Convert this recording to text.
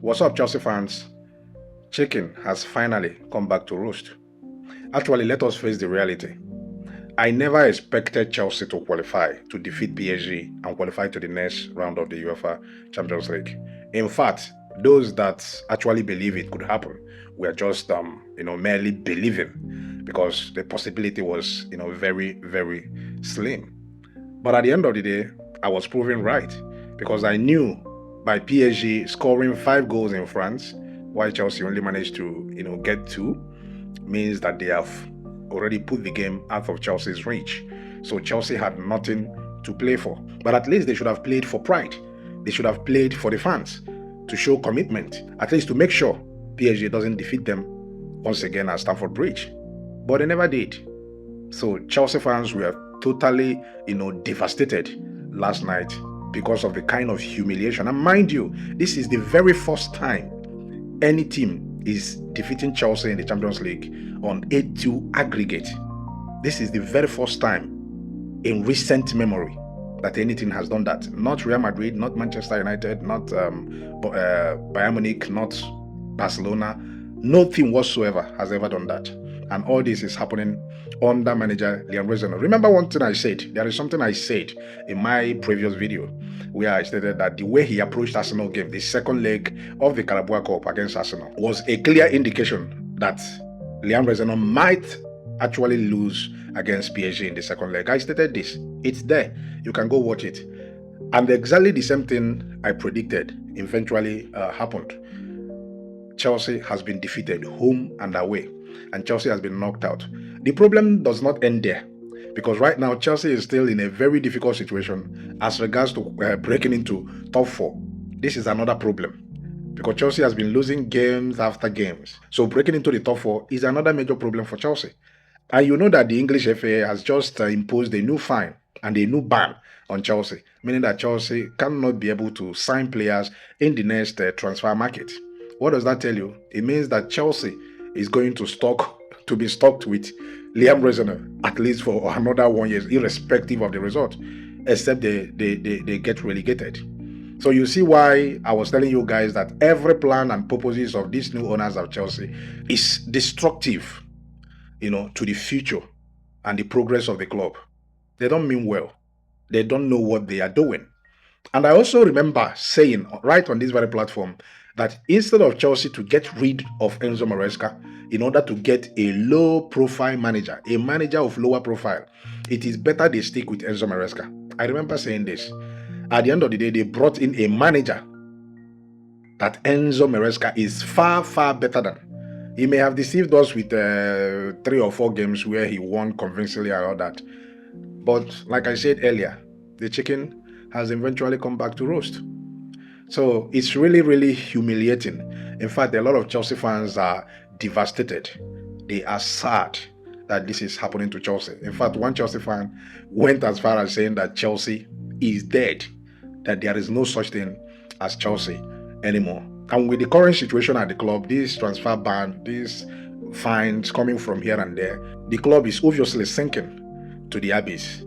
What's up, Chelsea fans? Chicken has finally come back to roost. Actually, let us face the reality. I never expected Chelsea to qualify to defeat PSG and qualify to the next round of the UEFA Champions League. In fact, those that actually believe it could happen were just, merely believing because the possibility was, very, very slim. But at the end of the day, I was proven right because I knew by PSG scoring 5 goals in France, while Chelsea only managed to, get 2, means that they have already put the game out of Chelsea's reach. So Chelsea had nothing to play for. But at least they should have played for pride. They should have played for the fans to show commitment, at least to make sure PSG doesn't defeat them once again at Stamford Bridge. But they never did. So Chelsea fans were totally, devastated last night because of the kind of humiliation. And mind you, this is the very first time any team is defeating Chelsea in the Champions League on 8-2 aggregate. This is the very first time in recent memory that anything has done that. Not Real Madrid, not Manchester United, not Bayern Munich, not Barcelona. No team whatsoever has ever done that. And all this is happening under manager Liam Reznor. Remember one thing I said? There is something I said in my previous video where I stated that the way he approached Arsenal game, the second leg of the Carabao Cup against Arsenal, was a clear indication that Liam Reznor might actually lose against PSG in the second leg. I stated this. It's there. You can go watch it. And exactly the same thing I predicted eventually happened. Chelsea has been defeated home and away, and Chelsea has been knocked out. The problem does not end there, because right now Chelsea is still in a very difficult situation as regards to breaking into top 4. This is another problem, because Chelsea has been losing games after games. So breaking into the top 4 is another major problem for Chelsea. And you know that the English FA has just imposed a new fine and a new ban on Chelsea, meaning that Chelsea cannot be able to sign players in the next transfer market. What does that tell you? It means that Chelsea is going to be stocked with Liam Reznor at least for another 1 year, irrespective of the result, except they get relegated. So you see why I was telling you guys that every plan and purposes of these new owners of Chelsea is destructive, to the future and the progress of the club. They don't mean well. They don't know what they are doing. And I also remember saying right on this very platform that instead of Chelsea to get rid of Enzo Maresca in order to get a low-profile manager, a manager of lower profile, it is better they stick with Enzo Maresca. I remember saying this. At the end of the day, they brought in a manager that Enzo Maresca is far, far better than. He may have deceived us with 3 or 4 games where he won convincingly and all that. But like I said earlier, the chicken has eventually come back to roast. So it's really, really humiliating. In fact, a lot of Chelsea fans are devastated. They are sad that this is happening to Chelsea. In fact, one Chelsea fan went as far as saying that Chelsea is dead, that there is no such thing as Chelsea anymore. And with the current situation at the club, this transfer ban, these fines coming from here and there, the club is obviously sinking to the abyss.